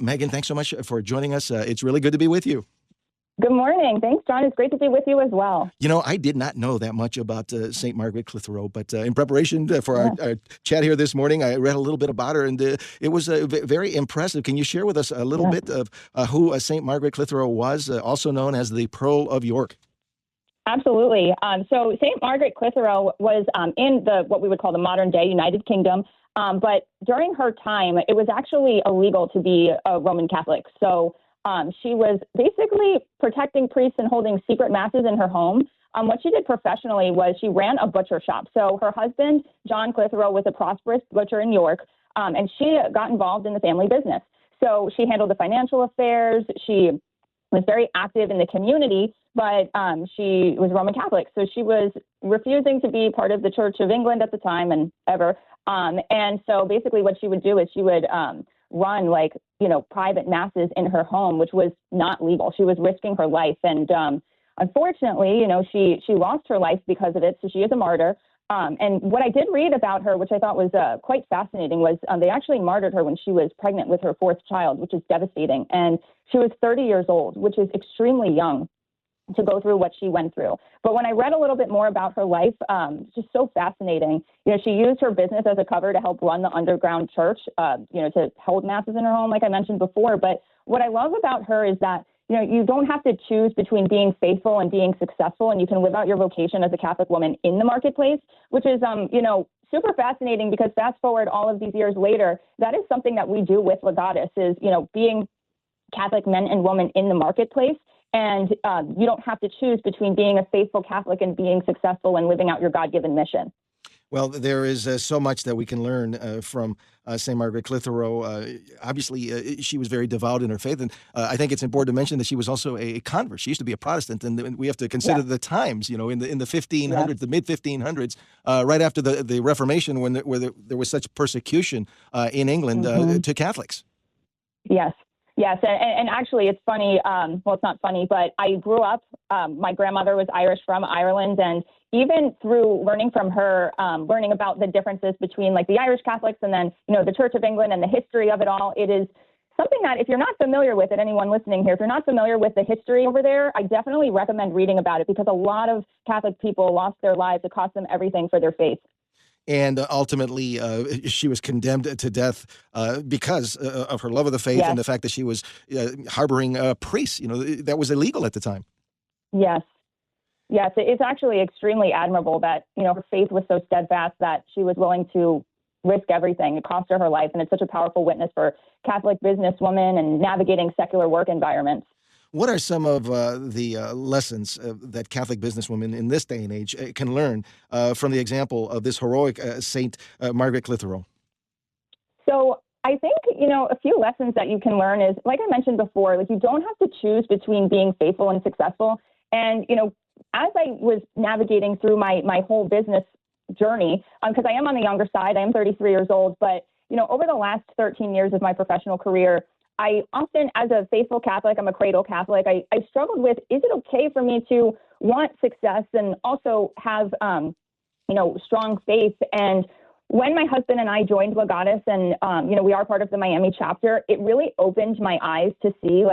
Megan, thanks so much for joining us. It's really good to be with you. Good morning. Thanks, John. It's great to be with you as well. You know, I did not know that much about St. Margaret Clitherow, but in preparation for our chat here this morning, I read a little bit about her, and it was very impressive. Can you share with us a little bit of who St. Margaret Clitherow was, also known as the Pearl of York? Absolutely. So St. Margaret Clitherow was in what we would call the modern day United Kingdom. But during her time, it was actually illegal to be a Roman Catholic. So she was basically protecting priests and holding secret masses in her home. What she did professionally was she ran a butcher shop. So her husband, John Clitherow, was a prosperous butcher in York, and she got involved in the family business. So she handled the financial affairs. She was very active in the community, but she was Roman Catholic. So she was refusing to be part of the Church of England at the time and ever. And so basically what she would do is she would run private masses in her home, which was not legal. She was risking her life. And unfortunately, she lost her life because of it. So she is a martyr. And what I did read about her, which I thought was quite fascinating, was they actually martyred her when she was pregnant with her fourth child, which is devastating. And she was 30 years old, which is extremely young to go through what she went through. But when I read a little bit more about her life, it's just so fascinating. She used her business as a cover to help run the underground church, to hold masses in her home, like I mentioned before. But what I love about her is that, you don't have to choose between being faithful and being successful, and you can live out your vocation as a Catholic woman in the marketplace, which is, super fascinating, because fast forward all of these years later, that is something that we do with Legatus is, being Catholic men and women in the marketplace. And you don't have to choose between being a faithful Catholic and being successful and living out your God-given mission. Well, there is so much that we can learn from St. Margaret Clitherow. Obviously, she was very devout in her faith, and I think it's important to mention that she was also a convert. She used to be a Protestant, and we have to consider the times. In the 1500s, the mid 1500s, right after the Reformation, when there was such persecution in England to Catholics. Yes. Yes, and actually it's funny, well, it's not funny, but I grew up, my grandmother was Irish from Ireland, and even through learning from her, learning about the differences between the Irish Catholics and then, the Church of England and the history of it all, it is something that if you're not familiar with it, anyone listening here, if you're not familiar with the history over there, I definitely recommend reading about it, because a lot of Catholic people lost their lives. It cost them everything for their faith. And ultimately, she was condemned to death because of her love of the faith and the fact that she was harboring priests. That was illegal at the time. Yes. Yes, it's actually extremely admirable that, her faith was so steadfast that she was willing to risk everything. It cost her life, and it's such a powerful witness for Catholic businesswomen and navigating secular work environments. What are some of the lessons that Catholic businesswomen in this day and age can learn from the example of this heroic Saint Margaret Clitherow? So I think, a few lessons that you can learn is, like I mentioned before, you don't have to choose between being faithful and successful. And, as I was navigating through my whole business journey, because I am on the younger side, I am 33 years old, but, over the last 13 years of my professional career, I often, as a faithful Catholic, I'm a cradle Catholic, I struggled with, is it okay for me to want success and also have, strong faith? And when my husband and I joined Legatus and, we are part of the Miami chapter, it really opened my eyes to see,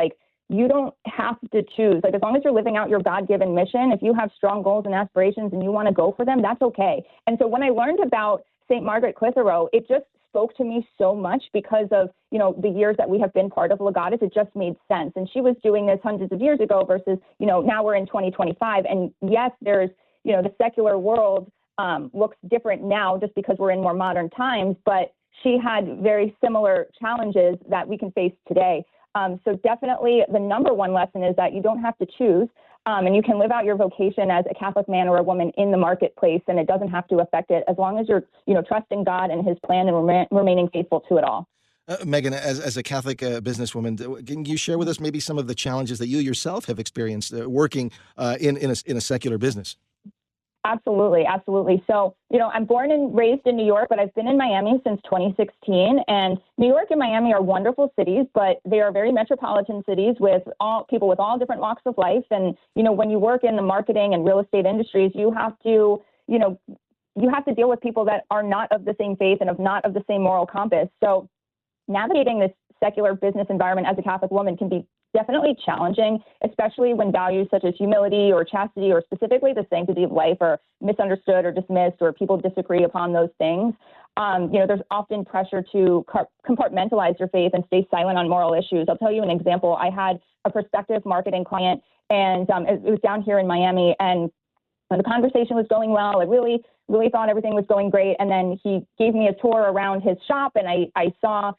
you don't have to choose. As long as you're living out your God-given mission, if you have strong goals and aspirations and you want to go for them, that's okay. And so when I learned about St. Margaret Clitherow, it just spoke to me so much because of, the years that we have been part of Legatus. It just made sense. And she was doing this hundreds of years ago versus, now we're in 2025. And yes, there's, the secular world looks different now just because we're in more modern times, but she had very similar challenges that we can face today. So definitely the number one lesson is that you don't have to choose, and you can live out your vocation as a Catholic man or a woman in the marketplace, and it doesn't have to affect it as long as you're, trusting God and his plan and remaining faithful to it all. Megan, as a Catholic businesswoman, can you share with us maybe some of the challenges that you yourself have experienced working in a secular business? Absolutely. Absolutely. So, I'm born and raised in New York, but I've been in Miami since 2016. And New York and Miami are wonderful cities, but they are very metropolitan cities with all people with all different walks of life. And, when you work in the marketing and real estate industries, you have to deal with people that are not of the same faith and not of the same moral compass. So navigating this secular business environment as a Catholic woman can be definitely challenging, especially when values such as humility or chastity or specifically the sanctity of life are misunderstood or dismissed, or people disagree upon those things. There's often pressure to compartmentalize your faith and stay silent on moral issues. I'll tell you an example. I had a prospective marketing client, and it was down here in Miami, and the conversation was going well. I really, really thought everything was going great. And then he gave me a tour around his shop, and I saw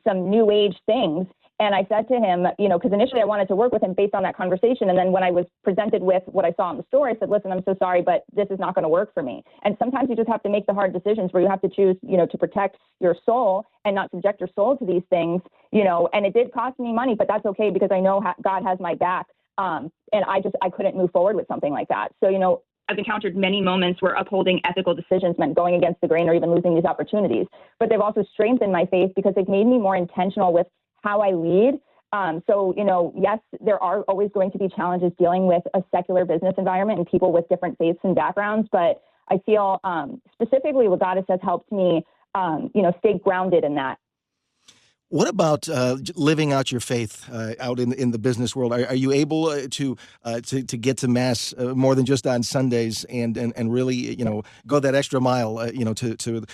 some new age things. And I said to him, because initially I wanted to work with him based on that conversation. And then when I was presented with what I saw in the store, I said, listen, I'm so sorry, but this is not going to work for me. And sometimes you just have to make the hard decisions where you have to choose, to protect your soul and not subject your soul to these things, and it did cost me money, but that's okay because I know God has my back. And I couldn't move forward with something like that. So, I've encountered many moments where upholding ethical decisions meant going against the grain or even losing these opportunities. But they've also strengthened my faith because they've made me more intentional with how I lead. Yes, there are always going to be challenges dealing with a secular business environment and people with different faiths and backgrounds. But I feel specifically Legatus has helped me, stay grounded in that. What about living out your faith out in the business world? Are you able to get to Mass more than just on Sundays and really go that extra mile to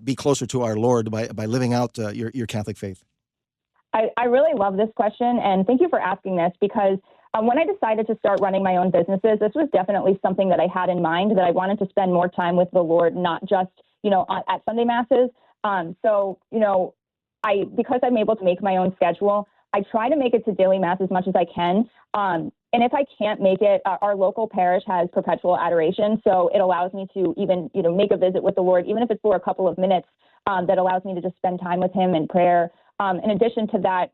be closer to our Lord by living out your Catholic faith? I really love this question, and thank you for asking this, because when I decided to start running my own businesses, this was definitely something that I had in mind, that I wanted to spend more time with the Lord, not just at Sunday Masses. Because I'm able to make my own schedule, I try to make it to daily Mass as much as I can. And if I can't make it, our local parish has perpetual adoration. So it allows me to even, make a visit with the Lord, even if it's for a couple of minutes, that allows me to just spend time with him in prayer. In addition to that,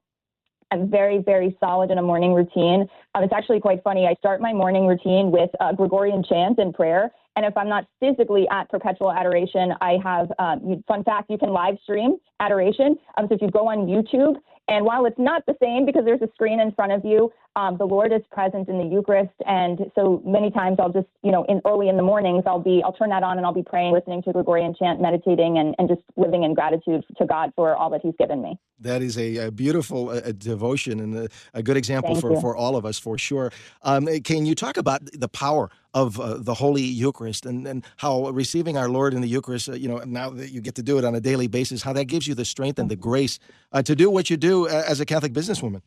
I'm very, very solid in a morning routine. It's actually quite funny. I start my morning routine with Gregorian chant and prayer. And if I'm not physically at perpetual adoration, I have, fun fact, you can live stream adoration. So if you go on YouTube, and while it's not the same because there's a screen in front of you, the Lord is present in the Eucharist. And so many times I'll just, early in the mornings, I'll turn that on and I'll be praying, listening to Gregorian chant, meditating, and just living in gratitude to God for all that he's given me. That is a beautiful devotion and a good example for all of us, for sure. Can you talk about the power of the Holy Eucharist and how receiving our Lord in the Eucharist, now that you get to do it on a daily basis, how that gives you the strength and the grace to do what you do as a Catholic businesswoman?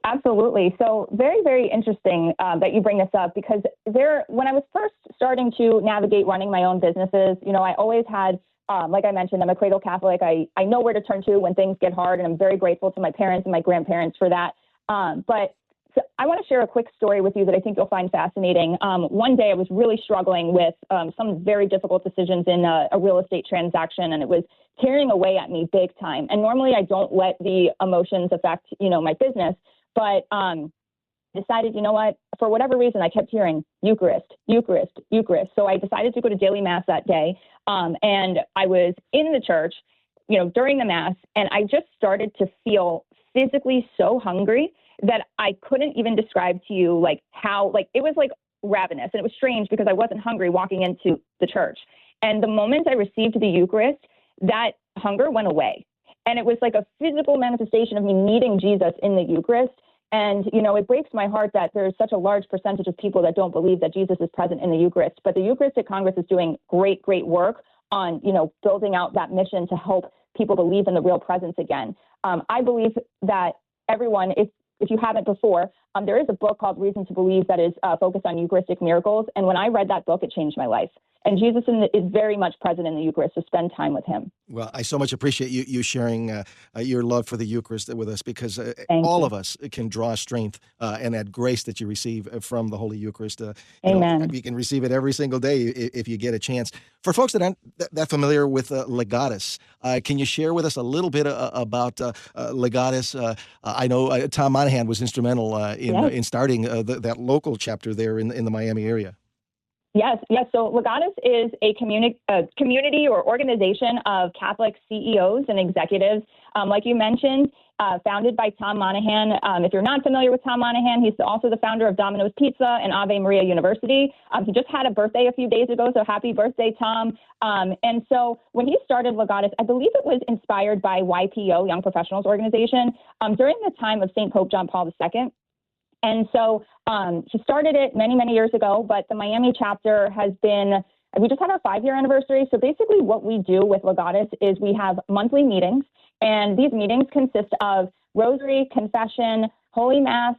Absolutely. So very, very interesting that you bring this up, because when I was first starting to navigate running my own businesses, I always had, like I mentioned, I'm a cradle Catholic. I know where to turn to when things get hard, and I'm very grateful to my parents and my grandparents for that. So I want to share a quick story with you that I think you'll find fascinating. One day I was really struggling with some very difficult decisions in a real estate transaction, and it was tearing away at me big time. And normally I don't let the emotions affect, my business, but decided, for whatever reason, I kept hearing Eucharist, Eucharist, Eucharist. So I decided to go to daily Mass that day. And I was in the church, during the Mass, and I just started to feel physically so hungry that I couldn't even describe to you how it was ravenous. And it was strange because I wasn't hungry walking into the church. And the moment I received the Eucharist, that hunger went away. And it was like a physical manifestation of me needing Jesus in the Eucharist. And, it breaks my heart that there's such a large percentage of people that don't believe that Jesus is present in the Eucharist. But the Eucharistic Congress is doing great, great work on, building out that mission to help people believe in the real presence again. I believe that everyone, if you haven't before, there is a book called Reason to Believe that is focused on Eucharistic miracles. And when I read that book, it changed my life. And Jesus is very much present in the Eucharist, so spend time with him. Well, I so much appreciate you sharing your love for the Eucharist with us, because all of us can draw strength and that grace that you receive from the Holy Eucharist. Amen. You can receive it every single day if you get a chance. For folks that aren't that familiar with Legatus, can you share with us a little bit about Legatus? I know Tom Monahan was instrumental in starting that local chapter there in the Miami area. Yes, yes. So Legatus is a community or organization of Catholic CEOs and executives, like you mentioned, founded by Tom Monahan. If you're not familiar with Tom Monahan, he's also the founder of Domino's Pizza and Ave Maria University. He just had a birthday a few days ago, so happy birthday, Tom. And so when he started Legatus, I believe it was inspired by YPO, Young Professionals Organization, during the time of St. Pope John Paul II. And so she started it many, many years ago, but the Miami chapter we just had our 5-year anniversary. So basically what we do with Legatus is we have monthly meetings, and these meetings consist of rosary, confession, Holy Mass,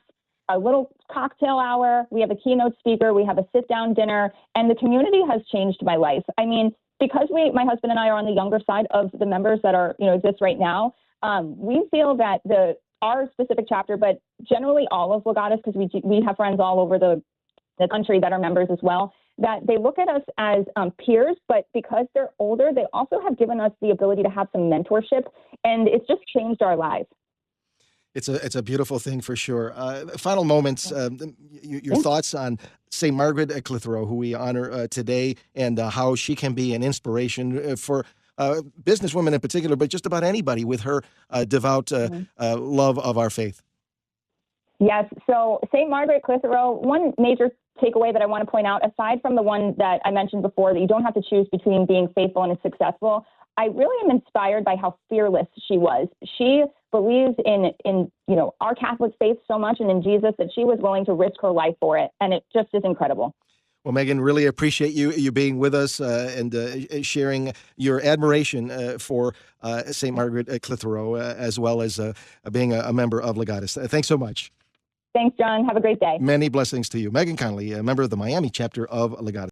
a little cocktail hour. We have a keynote speaker. We have a sit-down dinner, and the community has changed my life. I mean, because my husband and I are on the younger side of the members that exist right now, we feel that our specific chapter, but generally all of Legatus, because we have friends all over the country that are members as well, that they look at us as peers, but because they're older, they also have given us the ability to have some mentorship, and it's just changed our lives. It's a beautiful thing for sure. Final moments, your thoughts on St. Margaret Clitherow, who we honor today, and how she can be an inspiration for businesswomen in particular, but just about anybody with her devout love of our faith. Yes. So St. Margaret Clitherow, one major takeaway that I want to point out, aside from the one that I mentioned before, that you don't have to choose between being faithful and successful, I really am inspired by how fearless she was. She believes in our Catholic faith so much and in Jesus that she was willing to risk her life for it. And it just is incredible. Well, Megan, really appreciate you being with us and sharing your admiration for St. Margaret Clitherow, as well as being a member of Legatus. Thanks so much. Thanks, John. Have a great day. Many blessings to you. Megan Connolly, a member of the Miami chapter of Legatus.